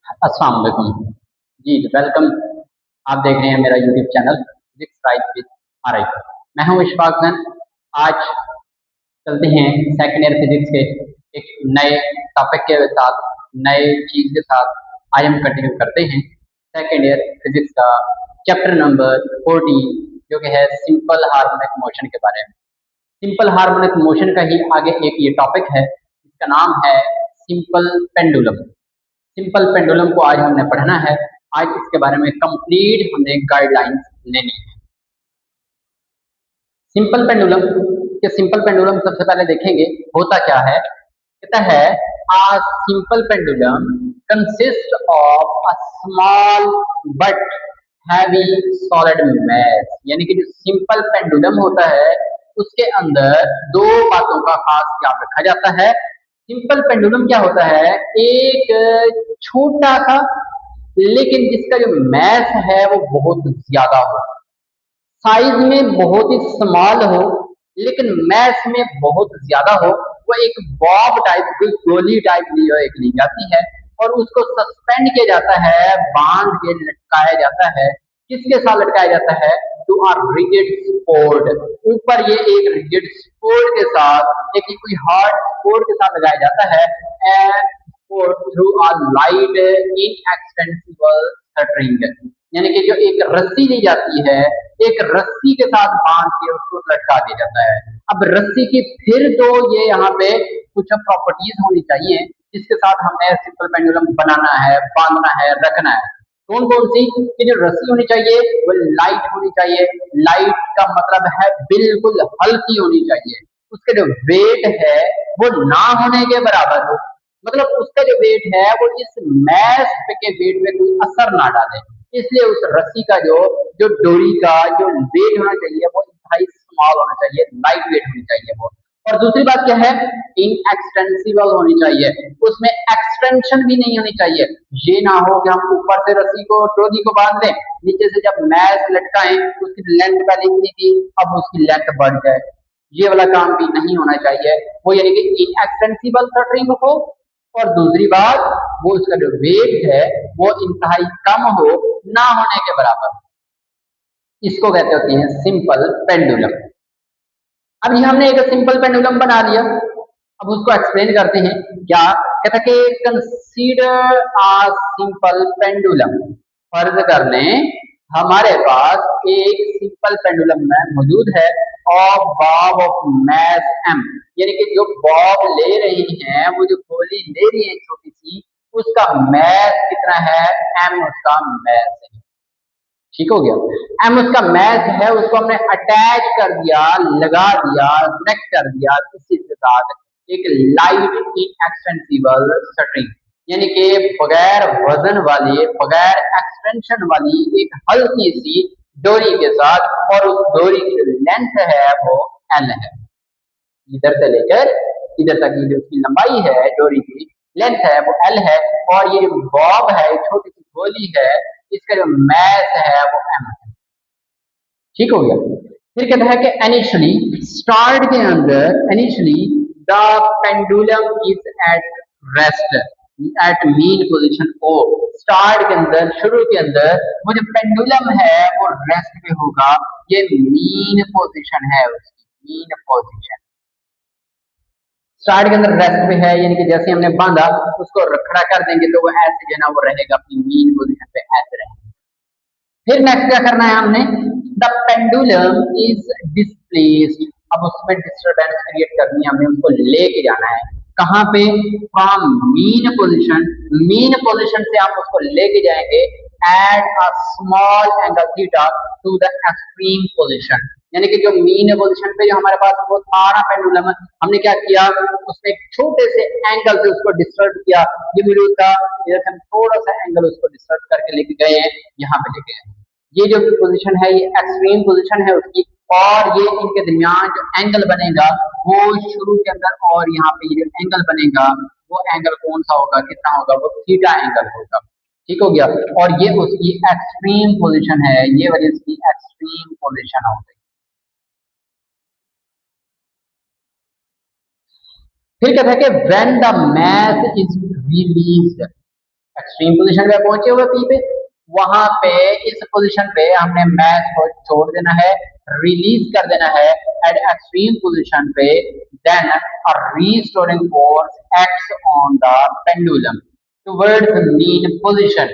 अस्सलाम वालेकुम। जी, वेलकम। आप देख रहे हैं मेरा YouTube channel physics right with RI. मैं हूं इशफाक खान। आज चलते हैं सेकंड ईयर फिजिक्स के एक नए टॉपिक के साथ, नए चीज के साथ। आज हम कंटिन्यू करते हैं सेकंड ईयर फिजिक्स का चैप्टर नंबर 14, जो कि है सिंपल हार्मोनिक मोशन के बारे में। सिंपल हार्मोनिक मोशन का ही आगे एक ये टॉपिक है, इसका नाम है सिंपल पेंडुलम। सिंपल पेंडुलम को आज हमने पढ़ना है। आज इसके बारे में कंप्लीट हमने गाइडलाइंस लेनी है। सिंपल पेंडुलम के सिंपल पेंडुलम सबसे पहले देखेंगे होता क्या है। कहता है a simple pendulum consist of a small but heavy solid mass. यानी कि जो सिंपल पेंडुलम होता है उसके अंदर दो बातों का खास ध्यान रखा जाता है। सिंपल पेंडुलम क्या होता है, एक छोटा सा लेकिन जिसका जो मैस है वो बहुत ज्यादा हो, साइज में बहुत ही स्मॉल हो लेकिन मैस में बहुत ज्यादा हो। वो एक बॉब टाइप की गोली टाइप ली जाती है और उसको सस्पेंड किया जाता है, बांध के लटकाया जाता है। किसके साथ लटकाया जाता है? To a rigid support. ऊपर ये एक रिजिड सपोर्ट के साथ, एक कोई हार्ड सपोर्ट के साथ लगाया जाता है थ्रू आ लाइट इनएक्सटेंसिबल स्ट्रिंग। यानी कि जो एक रस्सी ली जाती है, एक रस्सी के साथ बांध के उसको लटका दिया जाता है। अब रस्सी की फिर तो ये यहाँ पे कुछ प्रॉपर्टीज होनी चाहिए जिसके साथ हमें सिंपल पेंडुलम बनाना है, बांधना है, रखना है। कौन कौन सी? कि जो रस्सी होनी चाहिए वो लाइट होनी चाहिए। लाइट का मतलब है बिल्कुल हल्की होनी चाहिए। उसका जो वेट है वो ना होने के बराबर हो, मतलब उसका जो वेट है वो इस मैस के वेट में कोई असर ना डाले। इसलिए उस रस्सी का जो जो डोरी का जो वेट होना चाहिए वो इंतहाई स्मॉल होना चाहिए, लाइट वेट होनी चाहिए वो। और दूसरी बात क्या है? इनएक्सटेंसिबल होनी चाहिए। उसमें एक्सटेंशन भी नहीं होनी चाहिए। ये ना हो कि हम ऊपर से रस्सी को डोरी को बांध लें, नीचे से जब मैस लटकाएं तो उसकी लेंथ पहले इतनी थी, अब उसकी लेंथ बढ़ जाए। ये वाला काम भी नहीं होना चाहिए। वो यानी कि इनएक्सटेंसिबल स्ट्रिंग हो, और दूसरी बात वो उसका जो वेट है वो इंतहाई कम हो, ना होने के बराबर। इसको कहते होते हैं सिंपल पेंडुलम। अब ये हमने एक सिंपल पेंडुलम बना लिया, अब उसको एक्सप्लेन करते हैं। क्या कहता है कि कंसीडर आ सिंपल पेंडुलम। फर्ज कर लें हमारे पास एक सिंपल पेंडुलम में मौजूद है और बॉब ऑफ मैस एम। यानी कि जो बॉब ले रही हैं, वो जो गोली ले रही है छोटी सी, उसका मैस कितना है? एम उसका मैस है। ठीक हो गया। एम उसका मैथ है, उसको हमने अटैच कर दिया, लगा दिया, कनेक्ट कर दिया किसी के साथ एक लाइट इनएक्सटेंसिबल स्ट्रिंग। यानी कि बगैर वजन वाली, बगैर एक्सटेंशन वाली एक हल्की सी डोरी के साथ, और उस डोरी की लेंथ है वो एल है। इधर से लेकर इधर तक की जो उसकी लंबाई है, डोरी की लेंथ है वो एल है। और ये जो बॉब है, छोटी सी गोली है, इसका जो मैथ है वो एम है। ठीक हो गया। फिर कहता है कि इनिशियली स्टार्ट के अंदर, initially the pendulum is at rest at mean position O. Start के अंदर, शुरू के अंदर वो जो पेंडुलम है वो रेस्ट पे होगा। ये मीन पोजीशन है उसकी, मीन पोजीशन। स्टार्ट के अंदर रेस्ट पे है, यानी कि जैसे हमने बांधा उसको खड़ा कर देंगे तो वो ऐसे जो है ना वो रहेगा अपनी मीन पोजीशन पे, ऐसे रहेगा। फिर नेक्स्ट क्या करना है हमने? The pendulum is displaced. अब उसमें डिस्टरबेंस क्रिएट करनी है, हमें उसको लेके जाना है। कहाँ पे? From mean position. Mean position से हम उसको लेके जाएंगे at a small angle theta two the extreme position. यानी कि जो मीन पोजीशन पे जो हमारे पास वो था ना पेंडुलम, हमने क्या किया? उसने एक छोटे से एंगल से उसको डिस्टर्ब किया। ये मौजूद था, इधर से हम थोड़ा सा एंगल उसको डिस्टर्ब करके लेके गए हैं, यहाँ पे लेके गए। ये जो पोजीशन है ये एक्सट्रीम पोजीशन है उसकी। और ये इनके दरमियान जो एंगल बनेगा वो शुरू के अंदर, और यहाँ पे ये जो एंगल बनेगा वो एंगल कौन सा होगा, कितना होगा? वो थीटा एंगल होगा। ठीक हो गया। और ये उसकी एक्सट्रीम पोजीशन है, ये वाली उसकी एक्सट्रीम पोजीशन हो गई। फिर कहता है कि when the mass is released. Extreme position पे पहुंचे हुए पी पे, वहां पे इस पोजीशन पे हमने मैथ को छोड़ देना है, रिलीज कर देना है एट एक्सट्रीम पोजीशन पे, then a restoring force acts on the pendulum towards mean position.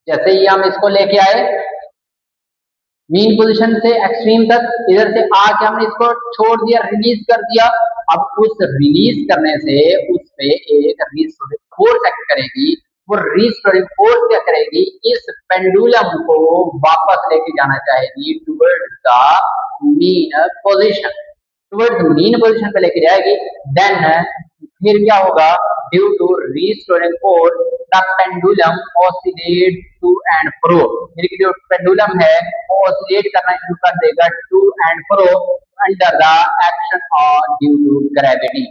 जैसे ही हम इसको लेके आए मीन पोजीशन से एक्सट्रीम तक, इधर से आके हमने इसको छोड़ दिया, रिलीज कर दिया। अब उस रिलीज करने से उस पे एक रीस्टोरिंग फोर्स एक्ट करेगी। वो रीस्टोरिंग फोर्स क्या करेगी, इस पेंडुलम को वापस लेके जाना चाहेगी towards the mean position, towards mean position पे लेके जाएगी। देन फिर क्या होगा, due to restoring force the pendulum oscillate to and fro, यानी कि जो पेंडुलम है वो ऑसिलेट करना शुरू कर देगा to and fro under the action और ड्यू टू ग्रेविटी।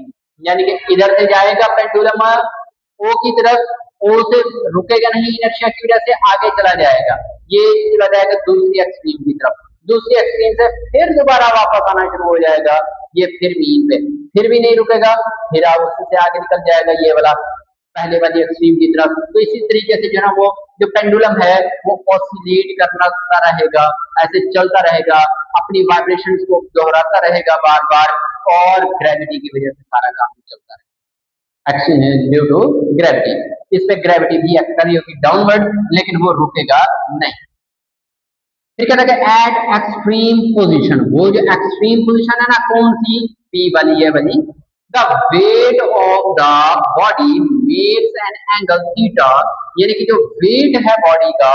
यानी कि इधर से जाएगा पेंडुलम ओ की तरफ, ओ से रुकेगा नहीं इनर्शिया की वजह से, आगे चला जाएगा, ये चला जाएगा दूसरी एक्सट्रीम की तरफ, दूसरी एक्सट्रीम से फिर दोबारा वापस आना शुरू हो जाएगा, ये फिर मीन पे, फिर भी नहीं रुकेगा, फिर आप उससे आगे निकल जाएगा ये वाला पहले वाली एक्सट्रीम की तरफ। तो इसी तरीके से जो है ना वो जो पेंडुलम है वो ऑसिलेट करता रहेगा, ऐसे चलता रहेगा, अपनी वाइब्रेशंस को दोहराता रहेगा बार बार, और ग्रेविटी की वजह से सारा काम चलता रहेगा, एक्शन है ड्यू टू ग्रेविटी। इस पे ग्रेविटी भी एक्ट कर रही होगी डाउनवर्ड, लेकिन वो रुकेगा नहीं। फिर कहता है एट एक्सट्रीम पोजीशन, वो जो एक्सट्रीम पोजीशन है ना कौन सी, पी वाली, ये वाली, the weight of the body makes an angle theta, यानी कि जो वेट है बॉडी का,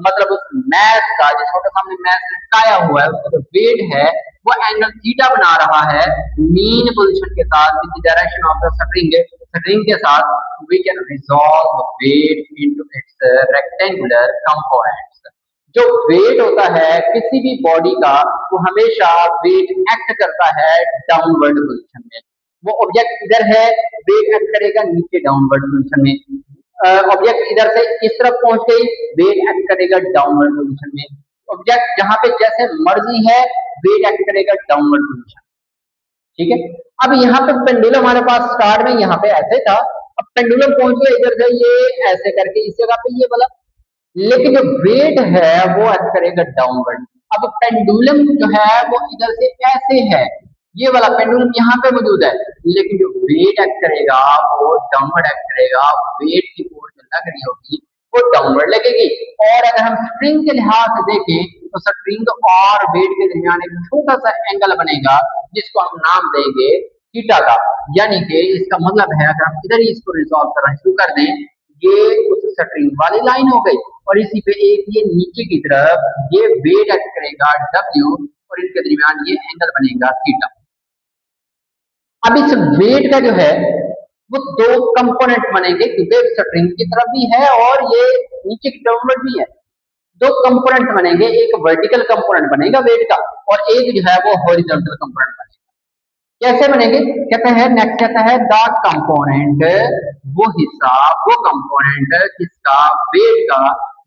मतलब उस मैस का, जिस छोटा सामने मैस लटकाया हुआ है उसका जो वेट है वो एंगल थीटा बना रहा है मीन पोजीशन के साथ, with the direction of the string, string के साथ। We can resolve weight into its rectangular components. जो वेट होता है किसी भी बॉडी का वो हमेशा वेट एक्ट करता है डाउनवर्ड पोजीशन में। वो ऑब्जेक्ट इधर है, वेट एक्ट करेगा नीचे डाउनवर्ड पोजीशन में। ऑब्जेक्ट इधर से इस तरफ पहुंच गई, वेट एक्ट करेगा डाउनवर्ड पोजीशन में। ऑब्जेक्ट जहां पे जैसे मर्जी है वेट एक्ट करेगा डाउनवर्ड पोजीशन, ठीक है। अब यहाँ पे पेंडुलम हमारे पास स्टार्ट में यहाँ पे ऐसे था, अब पेंडुलम पहुंच गया इधर से ये ऐसे करके इस जगह पे ये वाला, लेकिन जो वेट है वो एक्ट करेगा डाउनवर्ड। अब पेंडुलम जो है वो इधर से ऐसे है, ये वाला पेंडुलम यहाँ पे मौजूद है, लेकिन जो वेट एक्ट करेगा वो डाउनवर्ड एक्ट करेगा, वेट की फोर्स जो लग रही होगी वो डाउनवर्ड लगेगी। और अगर हम स्ट्रिंग के लिहाज से देखें तो स्ट्रिंग और वेट के दरमियान एक छोटा सा एंगल बनेगा जिसको हम नाम देंगे थीटा का। यानी कि इसका मतलब है अगर हम इधर ही इसको रिजॉल्व करना शुरू कर दें, ये उस स्ट्रिंग वाली लाइन हो गई, और इसी पे एक ये नीचे की तरफ ये वेट एक्ट करेगा डब्ल्यू, और इनके दरमियान ये एंगल बनेगा थीटा। अब इस वेट का जो है वो दो कंपोनेंट बनेंगे, क्योंकि स्ट्रिंग की तरफ भी है और ये नीचे की डाउनवर्ड भी है। दो कंपोनेंट बनेंगे, एक वर्टिकल कंपोनेंट बनेगा वेट का, और एक जो है वो हॉरिजॉन्टल कंपोनेंट बनेगा। कैसे बनेंगे, कहते हैं नेक्स्ट, कहता है द कंपोनेंट, वो हिस्सा, वो कंपोनेंट जिसका वेट का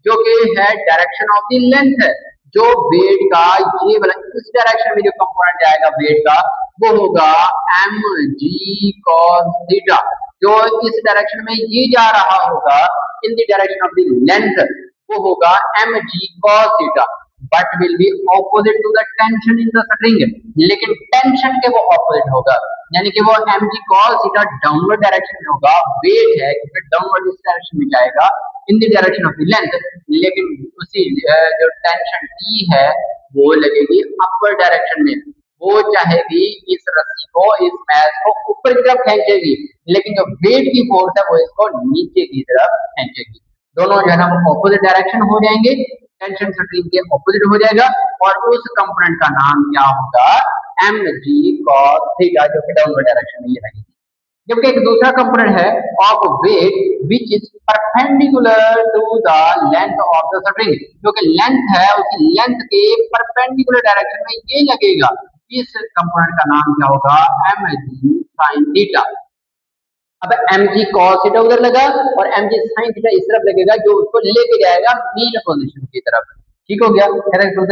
जो कि है डायरेक्शन ऑफ द लेंथ है, जो वेट का ये वाला इस डायरेक्शन में जो कंपोनेंट जाएगा वेट का वो होगा एम जी कॉस थीटा। जो इस डायरेक्शन में ये जा रहा होगा in the direction of the length वो होगा M G cos theta, but will be opposite to the tension in the string, लेकिन टेंशन के वो ऑपोजिट होगा, यानी कि वो M G cos theta downward direction में होगा, वेट है क्योंकि डाउनवर्ड इस डायरेक्शन में जाएगा इन the direction of the length, लेकिन उसी जो टेंशन टी है वो लगेगी अपर डायरेक्शन में, वो चाहेगी इस रस्सी को, इस मैच को ऊपर की तरफ खींचेगी, लेकिन जो वेट की फोर्स है वो इसको नीचे की तरफ खींचेगी। दोनों जो है ना वो ऑपोजिट डायरेक्शन हो जाएंगे, टेंशन स्ट्रिंग के ऑपोजिट हो जाएगा, और उस कंपोनेंट का नाम क्या होगा, एम जी कॉस थीटा, जो कि डाउनवर्ड डायरेक्शन में ये रहेगी। जबकि एक दूसरा कंपोनेंट है of weight which is perpendicular to the length of the string, जो कि लेंथ है उसी लेंथ के परपेंडिकुलर डायरेक्शन में ये लगेगा, इस कंपोनेंट का नाम क्या होगा, एम जी साइन थीटा। अब एम जी कॉस थीटा उधर लगा और एम जी साइन थीटा इस तरफ लगेगा, जो उसको लेके जाएगा मीन पोजीशन की तरफ, ठीक हो गया।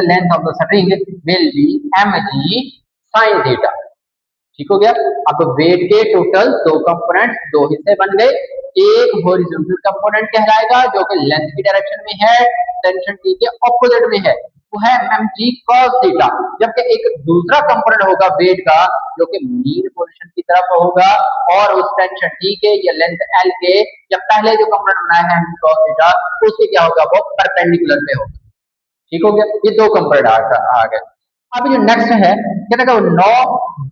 Length of the string will be M G sine theta. ठीक हो गया। अब वेट के टोटल दो कंपोनेंट, दो हिस्से बन गए। एक हॉरिजॉन्टल कंपोनेंट कहलाएगा जो कि लेंथ की डायरेक्शन में है, टेंशन टी के ऑपोजिट में है, वो है mg cos थीटा। जबकि एक दूसरा कंपोनेंट होगा वेट का जो कि मीन पोजीशन की तरफ होगा और उस टेंशन टी के या लेंथ एल के या पहले जो कंपोनेंट बनाया है mg cos थीटा उसके क्या होगा, वो परपेंडिकुलर पे होगा। ठीक हो गया, ये दो कंपोनेंट आ गए। अब जो नेक्स्ट है कहते हैं no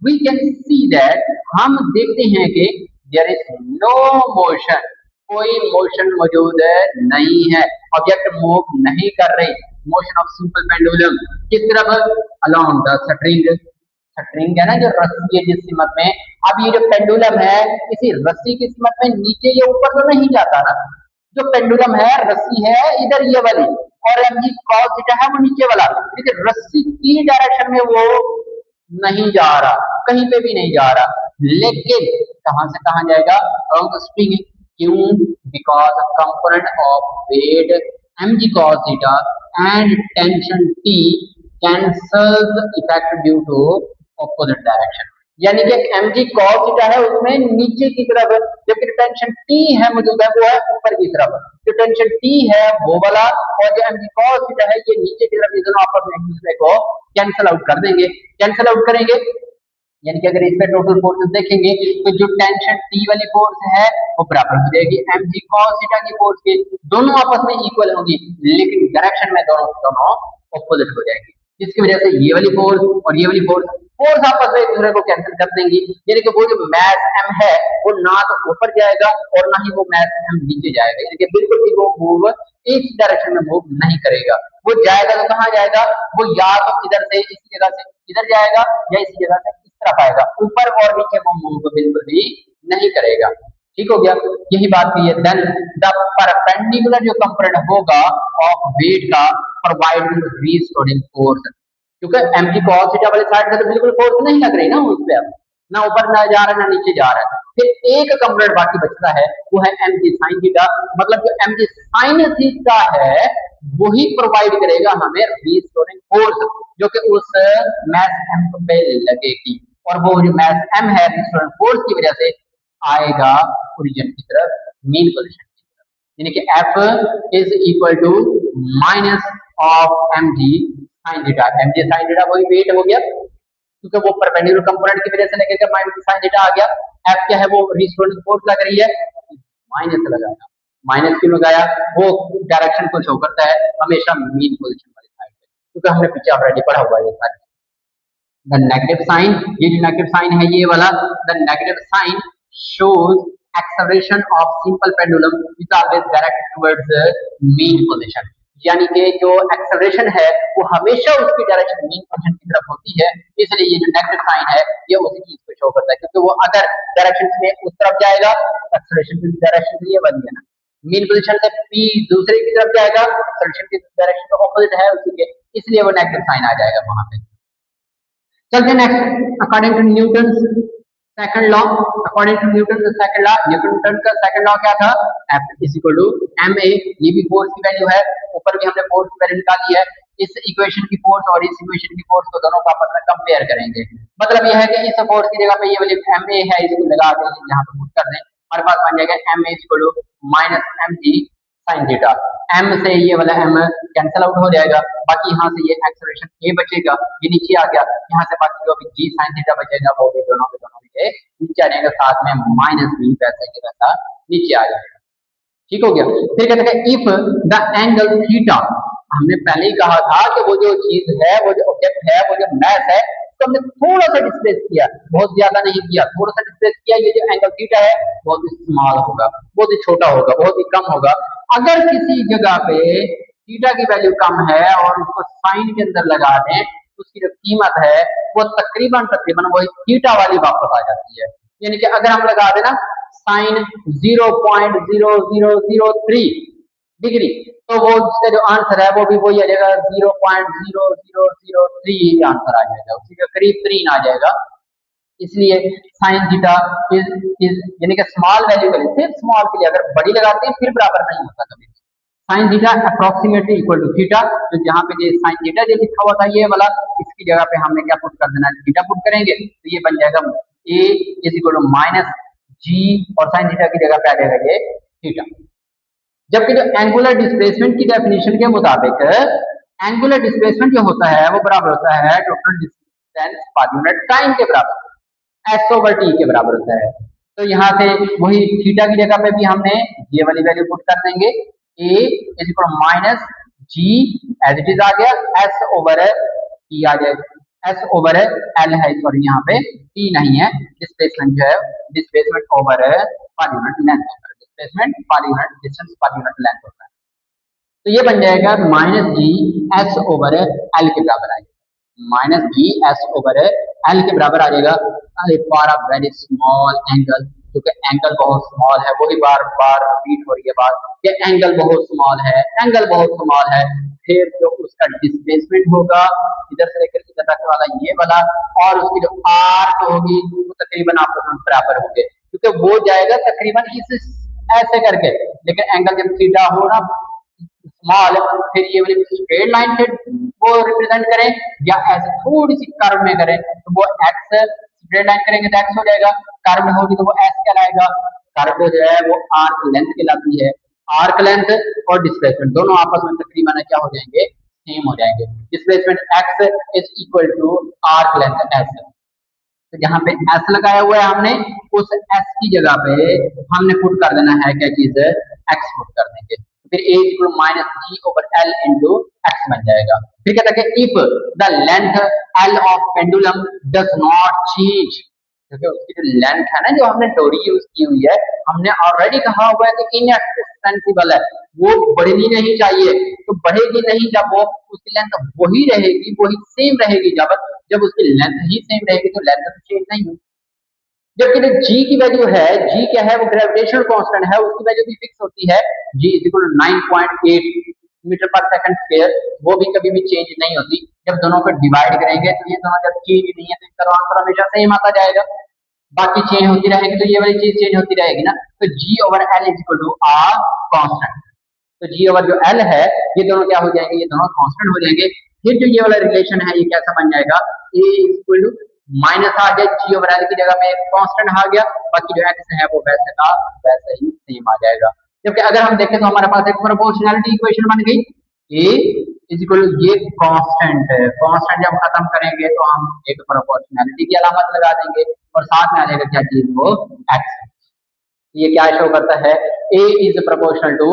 we can see that, हम देखते हैं कि देयर इज नो मोशन, कोई मोशन मौजूद नहीं है, ऑब्जेक्ट मूव नहीं कर रही। मोशन ऑफ सिंपल पेंडुलम किस तरफ, अलोंग द स्ट्रिंग, स्ट्रिंग है ना जो रस्सी है जिस सिमत में। अब ये जो पेंडुलम है इसी रस्सी की सिमत में नीचे या ऊपर तो नहीं जाता ना, जो पेंडुलम है रस्सी है इधर ये वाली और mg cos थीटा है वो नीचे वाला, लेकिन रस्सी की डायरेक्शन में वो नहीं जा रहा, कहीं पे भी नहीं जा रहा, लेकिन कहां से कहां जाएगा, अराउंड द स्प्रिंग। क्यों, because component of weight mg cos theta and tension t cancels effect due to opposite direction. यानी कि mg cos थीटा है उसमें नीचे की तरफ, जबकि टेंशन t है मौजूद है वो है ऊपर की तरफ। जो टेंशन t है वो वाला और जो mg cos थीटा है ये नीचे की तरफ, ये दोनों आपस में एक दूसरे को कैंसल आउट कर देंगे। कैंसल आउट करेंगे यानी कि अगर इसमें टोटल फोर्सेस देखेंगे तो जो टेंशन टी वाली फोर्स है वो बराबर हो जाएगी mg cos थीटा की फोर्स के, दोनों आपस में इक्वल होगी, लेकिन डायरेक्शन में दोनों दोनों ऑपोजिट हो जाएंगी, जिसकी वजह से ये वाली फोर्स और ये वाली फोर्स फोर्स आपस में एक दूसरे को कैंसिल कर देंगी। यानी कि वो जो मैस m है वो ना तो ऊपर जाएगा और ना ही वो मैस m नीचे जाएगा, यानी कि बिल्कुल भी वो मूव एक डायरेक्शन में मूव नहीं करेगा। वो जाएगा तो कहाँ जाएगा, वो या तो इधर से इस जगह से इधर जाएगा या इसी जगह से इस तरफ आएगा, ऊपर और नीचे वो मूव बिल्कुल भी नहीं करेगा। ठीक हो गया, यही बात की है। देन द परपेंडिकुलर जो कंपोनेंट होगा ऑफ वेट का प्रोवाइडिंग रीस्टोरिंग फोर्स, क्योंकि mg cos थीटा वाली साइड से तो बिल्कुल फोर्स नहीं लग रही ना उस पे, अब ना ऊपर ना जा रहा है ना नीचे जा रहा है। फिर एक कंपोनेंट बाकी बचता है वो है mg sin थीटा, मतलब जो mg sin थीटा है वही प्रोवाइड करेगा हमें रीस्टोरिंग फोर्स जो कि उस मैस m पे लगेगी, और वो जो मैस m है रीस्टोरिंग फोर्स की वजह से आएगा ओरिजिन की तरफ, मीन पोजीशन की तरफ। यानी कि F is equal to minus of mg sin theta. mg sin theta वही वेट हो गया क्योंकि वो परपेंडिकुलर कंपोनेंट की वजह से लगेगा, माइनस sin थीटा आ गया। F क्या है, वो रीस्टोरिंग फोर्स लग रही है, माइनस लगाया। माइनस क्यों लगाया, वो डायरेक्शन को शो करता है हमेशा मीन पोजीशन वाली साइड पे, क्योंकि हमने पीछे ऑलरेडी पढ़ा हुआ है ये सारी। द नेगेटिव साइन, ये जो नेगेटिव साइन है ये वाला, the negative sign shows acceleration of simple pendulum is always direct towards the mean position, यानी कि जो एक्सेलरेशन है वो हमेशा उसकी डायरेक्शन मीन पोजीशन की तरफ होती है, इसलिए ये जो नेगेटिव साइन है ये उसी चीज को शो करता है, क्योंकि वो अगर डायरेक्शन में उस तरफ जाएगा एक्सेलरेशन की डायरेक्शन तो ये बन गया ना, मीन पोजीशन से p दूसरे की तरफ जाएगा, एक्सेलरेशन की डायरेक्शन तो ऑपोजिट है उसी के, इसलिए वो नेगेटिव साइन आ जाएगा वहां पे। चलते next, according to Newton second law, according to Newton second law, Newton का सेकंड लॉ क्या था, F is equal to ma, ये भी फोर्स की वैल्यू है, ऊपर भी हमने फोर्स की वैल्यू निकाली है। इस इक्वेशन की फोर्स और इस इक्वेशन की फोर्स को दोनों को आपस में कंपेयर करेंगे, मतलब यह है कि इस फोर्स की जगह पे ये वाली ma है इसको लगा दें, यहाँ पे पुट कर दें, हमारे पास बन जाएगा ma is equal to minus mg sin theta. m से ये वाला m कैंसिल आउट हो जाएगा, बाकी यहाँ से ये एक्सेलरेशन a बचेगा, ये नीचे आ गया, यहाँ से बाकी जो भी g sin थीटा बचेगा वो भी दोनों के नीचे आ जाएगा, साथ में माइनस भी वैसे के वैसा नीचे आ जाएगा। ठीक हो गया। फिर कहते हैं इफ द एंगल थीटा, हमने पहले ही कहा था कि वो जो चीज है, वो जो ऑब्जेक्ट है, वो जो मैस है, तो हमने थोड़ा सा डिस्प्लेस किया, बहुत ज्यादा नहीं किया, थोड़ा सा डिस्प्लेस किया। ये जो एंगल थीटा है बहुत ही स्मॉल होगा, बहुत ही छोटा होगा, बहुत ही कम होगा। अगर किसी जगह पे थीटा की वैल्यू कम है और उसको साइन के अंदर लगा दें तो उसकी जो कीमत है वो तकरीबन तकरीबन वही थीटा वाली वापस आ जाती है। यानी कि अगर हम लगा देना साइन 0.0003 डिग्री, तो वो उसका जो आंसर है वो भी वही आ जाएगा, 0.0003 आंसर आ जाएगा, उसी के करीब 3 आ जाएगा। इसलिए साइन थीटा इज यानी कि स्मॉल वैल्यू के लिए, सिर्फ स्मॉल के लिए, अगर बड़ी लगाते हैं फिर बराबर नहीं होता कभी। Sine theta approximately equal to theta, तो जहाँ पे ये साइन थीटा जो लिखा हुआ था ये वाला, इसकी जगह पे हमने क्या पुट कर देना, थीटा पुट करेंगे तो ये बन जाएगा ए इज इक्वल टू माइनस जी और साइन थीटा की जगह पे आ जाएगा ये थीटा। जबकि जो एंगुलर डिस्प्लेसमेंट की डेफिनेशन के मुताबिक एंगुलर डिस्प्लेसमेंट जो होता है वो बराबर होता है total distance per unit time के बराबर, एस ओवर टी के बराबर होता है। तो यहाँ से वही थीटा की जगह पे भी हमने ये वाली वैल्यू पुट कर देंगे, A is equal minus G as it is आ गया, एस ओवर टी आ जाएगा, एस ओवर एल है और यहाँ पे टी नहीं है, डिस्प्लेसमेंट जो है displacement over per unit length होता है, displacement per unit distance per unit length होता है। तो ये बन जाएगा minus G S over L के बराबर आ जाएगा, minus G S over L के बराबर आ जाएगा for a very small angle, क्योंकि एंगल बहुत स्मॉल है, वही बार बार रिपीट हो रही है बात कि एंगल बहुत स्मॉल है, एंगल बहुत स्मॉल है, फिर जो उसका डिस्प्लेसमेंट होगा इधर से लेकर इधर तक वाला ये वाला, और उसकी जो आर्क होगी वो तकरीबन आपस में बराबर होंगे, क्योंकि वो जाएगा तकरीबन इस ऐसे करके, लेकिन एंगल जब थीटा हो ना स्मॉल, फिर ये वाली स्ट्रेट लाइन से वो रिप्रेजेंट करें या ऐसे थोड़ी सी कर्व में करें तो वो एक्स, स्ट्रेट लाइन करेंगे तो एक्स हो जाएगा, कर्व में होगी तो वो एस कहलाएगा। कर्व जो है वो आर्क लेंथ कहलाती है, आर्क लेंथ और डिस्प्लेसमेंट दोनों आपस में तकरीबन क्या हो जाएंगे, सेम हो जाएंगे, displacement X is equal to arc length S. तो जहाँ पे एस लगाया हुआ है हमने, उस एस की जगह पे हमने पुट कर देना है क्या चीज, एक्स पुट कर देंगे, फिर ए इक्वल माइनस जी ओवर एल इंटू एक्स बन जाएगा। फिर कहता है कि if the length L of pendulum does not change, क्योंकि उसकी जो लेंथ है ना जो हमने डोरी यूज की हुई है, हमने ऑलरेडी कहा हुआ है कि इनएक्सटेंसिबल है, वो बढ़नी नहीं चाहिए, तो बढ़ेगी नहीं जब वो उसकी लेंथ वही रहेगी, वही सेम रहेगी, जब जब उसकी लेंथ ही सेम रहेगी तो लेंथ तो चेंज नहीं होगी। जबकि जो जी की वैल्यू है, जी क्या है, वो ग्रेविटेशनल कांस्टेंट है, उसकी वैल्यू भी फिक्स होती है, जी इज इक्वल टू 9.8 मीटर पर सेकंड स्क्वायर, वो भी कभी भी चेंज नहीं होती। जब दोनों को डिवाइड करेंगे तो ये दोनों जब चेंज नहीं है तो इसका आंसर हमेशा सेम आता जाएगा, बाकी चेंज होती रहेगी तो ये वाली चीज चेंज होती रहेगी ना। तो G over L is equal to R constant, तो जी ओवर जो एल है ये दोनों क्या हो जाएंगे, ये दोनों कांस्टेंट हो जाएंगे। फिर जो ये वाला रिलेशन है ये कैसा बन जाएगा, ए इज इक्वल टू माइनस आ गया, जी ओवर एल की जगह पे कांस्टेंट आ गया, बाकी जो एक्स है वो वैसे का वैसे ही सेम आ जाएगा। जबकि अगर हम देखें तो हमारे पास एक प्रोपोर्शनैलिटी इक्वेशन बन गई, ए इज इक्वल टू ये कांस्टेंट है, कांस्टेंट जब खत्म करेंगे तो हम एक प्रोपोर्शनैलिटी की अलामत लगा देंगे और साथ में आ जाएगा क्या चीज, वो एक्स। ये क्या शो करता है, A is proportional to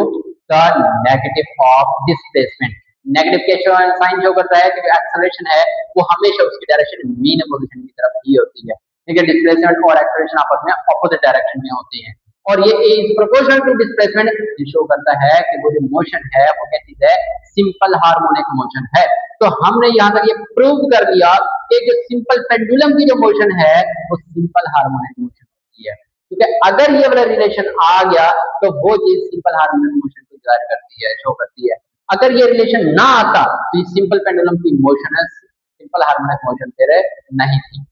the negative of displacement, negative के साइन शो करता है कि जो एक्सेलरेशन है वो हमेशा उसकी डायरेक्शन मीन पोजीशन की तरफ ही होती है, लेकिन डिस्प्लेसमेंट और एक्सेलरेशन आपस में ऑपोजिट डायरेक्शन में होते हैं। और ये A is proportional to displacement show करता है कि वो जो मोशन है वो क्या चीज है, सिंपल हार्मोनिक मोशन है। तो हमने यहाँ तक ये प्रूव कर दिया कि जो सिंपल पेंडुलम की जो मोशन है वो सिंपल हार्मोनिक मोशन होती है, क्योंकि अगर ये वाला रिलेशन आ गया तो वो चीज सिंपल हार्मोनिक मोशन को जाहिर करती है, शो करती है। अगर ये रिलेशन ना आता तो ये सिंपल पेंडुलम की मोशन है, सिंपल हार्मोनिक मोशन फिर नहीं थी।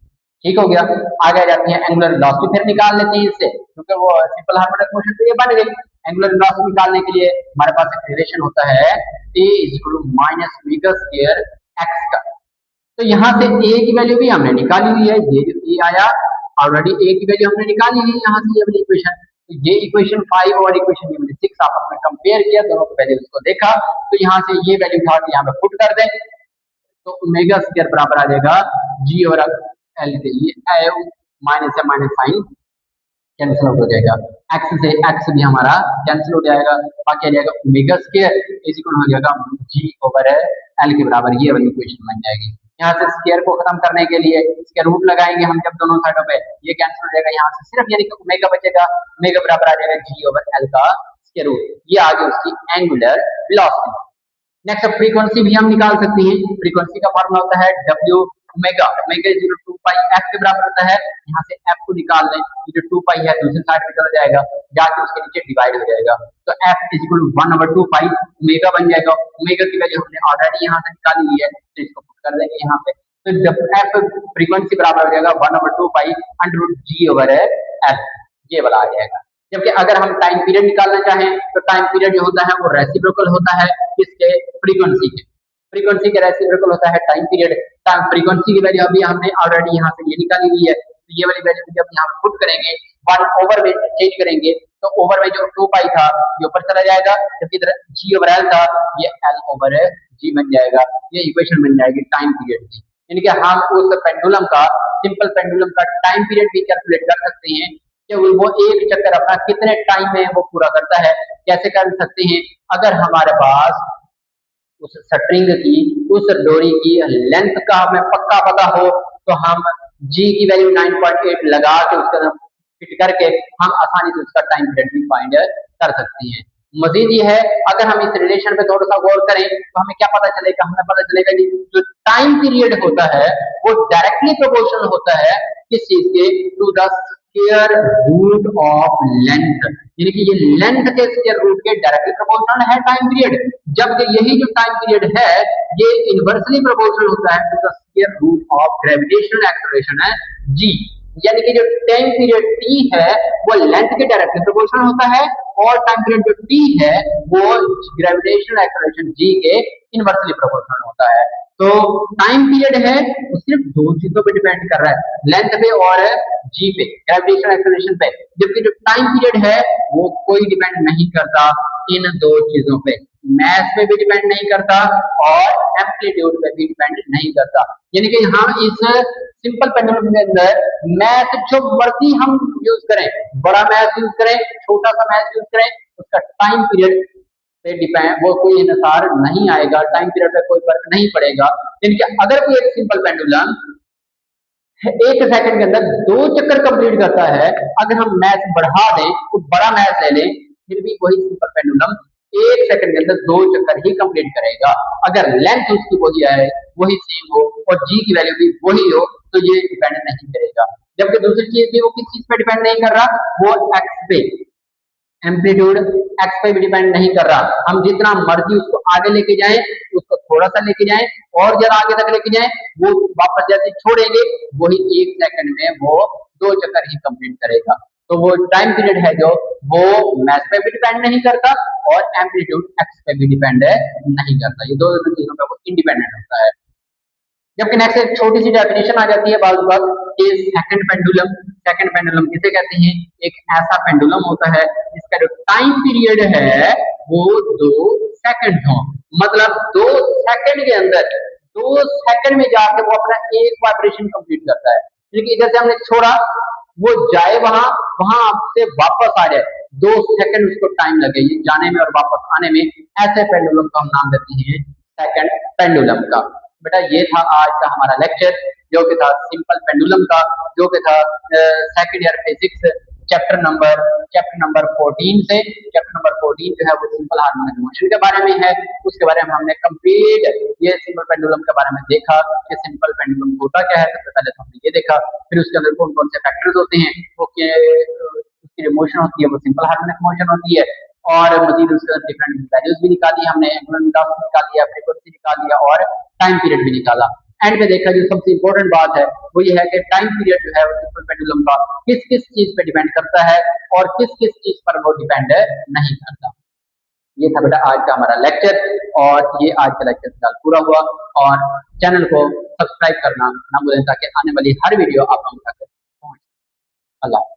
ठीक हो गया, आगे जाती है एंगुलर वेलोसिटी, फिर निकाल लेते हैं इससे, क्योंकि वो सिंपल हार्मोनिक मोशन तो ये बन गई। एंगुलर वेलोसिटी निकालने के लिए हमारे पास एक रिलेशन होता है A is equal to minus omega square X का। तो यहाँ से ए की वैल्यू भी हमने निकाली हुई है, ये जो ए आया ऑलरेडी ए की वैल्यू हमने निकाली हुई है यहाँ से, ये वाली इक्वेशन, तो ये इक्वेशन 5 और इक्वेशन ये 6 आपस में कंपेयर किया, दोनों को वैल्यूज को देखा, तो यहाँ से ये वैल्यू उठा के यहाँ पे पुट कर दें तो ओमेगा स्क्वायर बराबर आ जाएगा जी और एल के लिए माइनस या माइनस साइन कैंसिल आउट हो जाएगा, एक्स से एक्स भी हमारा कैंसिल हो जाएगा, बाकी आ जाएगा ओमेगा स्क्वायर इज इक्वल हो जाएगा जी ओवर एल के बराबर, ये वाली इक्वेशन बन जाएगी। यहाँ से स्क्वायर को खत्म करने के लिए इसके रूट लगाएंगे हम जब दोनों साइडों पे, ये कैंसिल हो जाएगा, यहाँ से सिर्फ यानी कि ओमेगा बचेगा, ओमेगा बराबर आ जाएगा जी ओवर एल का स्क्वायर रूट, ये आ गई उसकी एंगुलर वेलोसिटी। नेक्स्ट फ्रीक्वेंसी भी हम निकाल सकते हैं, फ्रीक्वेंसी का फॉर्मूला होता है W omega, omega is equal to 2 pi F के बराबर होता है। यहाँ से एफ को निकाल लें, ये जो 2 पाई है दूसरी साइड पे चला जाएगा, जाके उसके नीचे डिवाइड हो जाएगा, तो F is equal to 1/2 pi omega बन जाएगा। ओमेगा की वैल्यू हमने ऑलरेडी यहाँ से निकाली हुई है, तो इसको पुट कर देंगे यहाँ पे, तो जब एफ फ्रीक्वेंसी बराबर हो जाएगा 1/2 पाई अंडर रूट जी ओवर एफ, ये वाला आ जाएगा। जबकि अगर हम टाइम पीरियड निकालना चाहें तो टाइम पीरियड जो होता है वो रेसिप्रोकल होता है किसके, फ्रीक्वेंसी के, फ्रीक्वेंसी के रेसिप्रोकल होता है टाइम पीरियड। टाइम फ्रीक्वेंसी की वैल्यू अभी हमने ऑलरेडी यहाँ से ये निकाली हुई है, तो ये वाली वैल्यू जब यहाँ पुट करेंगे 1 में चेंज करेंगे तो ओवर में जो 2 पाई था ये ऊपर चला जाएगा, जबकि इधर जी ओवर एल था ये एल ओवर जी बन जाएगा। ये इक्वेशन बन जाएगी टाइम पीरियड की। यानी कि हम उस पेंडुलम का, सिंपल पेंडुलम का टाइम पीरियड भी कैलकुलेट कर सकते हैं कि वो एक चक्कर अपना कितने टाइम में वो पूरा करता है। कैसे कर सकते हैं? अगर हमारे पास उस स्ट्रिंग की, उस डोरी की लेंथ का हमें पक्का पता हो तो हम जी की वैल्यू 9.8 लगा के उसके अंदर फिट करके हम आसानी से उसका टाइम पीरियड भी फाइंड कर सकते हैं। मजीद ये है, अगर हम इस रिलेशन पे थोड़ा सा गौर करें तो हमें क्या पता चलेगा? हमें पता चलेगा कि जो टाइम पीरियड होता है वो डायरेक्टली प्रोपोर्शनल होता है किस चीज के? To the square root of length. यानी कि ये लेंथ के स्क्वायर रूट के डायरेक्टली प्रोपोर्शनल है टाइम पीरियड, जबकि यही जो टाइम पीरियड है ये इनवर्सली प्रोपोर्शनल होता है to the square root of gravitational acceleration है जी। यानी कि जो टाइम पीरियड टी है वो लेंथ के डायरेक्टली प्रोपोर्शनल होता है और टाइम पीरियड जो टी है वो ग्रेविटेशनल एक्सेलरेशन जी के इनवर्सली प्रोपोर्शनल होता है। तो टाइम पीरियड है वो सिर्फ दो चीजों पे डिपेंड कर रहा है, लेंथ पे और जी पे, ग्रेविटेशनल एक्सेलरेशन पे, जबकि जो टाइम पीरियड है वो कोई डिपेंड नहीं करता इन दो चीजों पे, मैथ पे भी डिपेंड नहीं करता और एम्पलीट्यूड पे भी डिपेंड नहीं करता। यानी कि हम इस सिंपल पेंडुलम के अंदर मैथ जो मर्जी हम यूज करें, बड़ा मैथ यूज करें, छोटा सा मैथ यूज करें, उसका टाइम पीरियड पे डिपेंड वो कोई अनुसार नहीं आएगा, टाइम पीरियड पे कोई फर्क नहीं पड़ेगा। यानी कि अगर कोई एक सिंपल पेंडुलम 1 सेकंड के अंदर 2 चक्कर कंप्लीट करता है, अगर हम मैथ बढ़ा दें तो बड़ा मैथ ले लें, फिर भी वही सिंपल पेंडुलम 1 सेकंड के अंदर 2 चक्कर ही कंप्लीट करेगा। अगर लेंथ उसकी वही आए, वही सेम हो और जी की वैल्यू भी वही हो तो ये डिपेंड नहीं करेगा। जबकि दूसरी चीज भी वो किस चीज पे डिपेंड नहीं कर रहा, वो एक्स पे, एम्पलीट्यूड एक्स पे भी डिपेंड नहीं कर रहा। हम जितना मर्जी उसको आगे लेके जाएं, उसको थोड़ा सा लेके जाएं और जरा आगे तक लेके जाएं, वो वापस जैसे छोड़ेंगे वही 1 सेकंड में वो 2 चक्कर ही कंप्लीट करेगा। तो वो टाइम पीरियड है जो वो मैथ पे भी डिपेंड नहीं करता और एम्पलीट्यूड एक्स पे भी डिपेंड नहीं करता। ये दोनों चीजों पे वो इंडिपेंडेंट होता है। जबकि नेक्स्ट एक छोटी सी डेफिनेशन आ जाती है बात बात कि सेकंड पेंडुलम, सेकंड पेंडुलम किसे कहते हैं? एक ऐसा पेंडुलम होता है जिसका जो टाइम पीरियड है वो 2 सेकंड हो, मतलब 2 सेकंड के अंदर 2 सेकंड में जाके वो अपना एक वाइब्रेशन कंप्लीट करता है। क्योंकि जैसे हमने छोड़ा वो जाए वहां, वहां आपसे वापस आ जाए, 2 सेकंड उसको टाइम लगे ये जाने में और वापस आने में, ऐसे पेंडुलम का हम नाम देते हैं सेकंड पेंडुलम का। बेटा ये था आज का हमारा लेक्चर जो कि था सिंपल पेंडुलम का, जो कि था second year physics chapter number 14 से। चैप्टर नंबर 14 जो है वो सिंपल हार्मोनिक मोशन के बारे में है। उसके बारे में हमने कंप्लीट ये सिंपल पेंडुलम के बारे में देखा कि सिंपल पेंडुलम होता क्या है। सबसे पहले तो हमने ये देखा, फिर उसके अंदर कौन कौन से फैक्टर्स होते हैं, वो उसकी जो मोशन होती है वो सिंपल हार्मोनिक मोशन होती है, और मजीद उसके अंदर डिफरेंट वैल्यूज भी निकाली हमने, एंगुलर वेलोसिटी निकाल लिया, फ्रीक्वेंसी निकाल लिया और टाइम पीरियड भी निकाला। एंड में देखा जो सबसे इंपॉर्टेंट बात है वो ये है कि टाइम पीरियड जो है वो सिंपल पेंडुलम का किस किस चीज पे डिपेंड करता है और किस किस चीज पर वो डिपेंड नहीं करता। ये था बेटा आज का हमारा लेक्चर, और ये आज का लेक्चर फिलहाल पूरा हुआ। और चैनल को सब्सक्राइब करना ना भूलें ताकि आने वाली हर वीडियो आप लोगों तक पहुंचे। अल्लाह।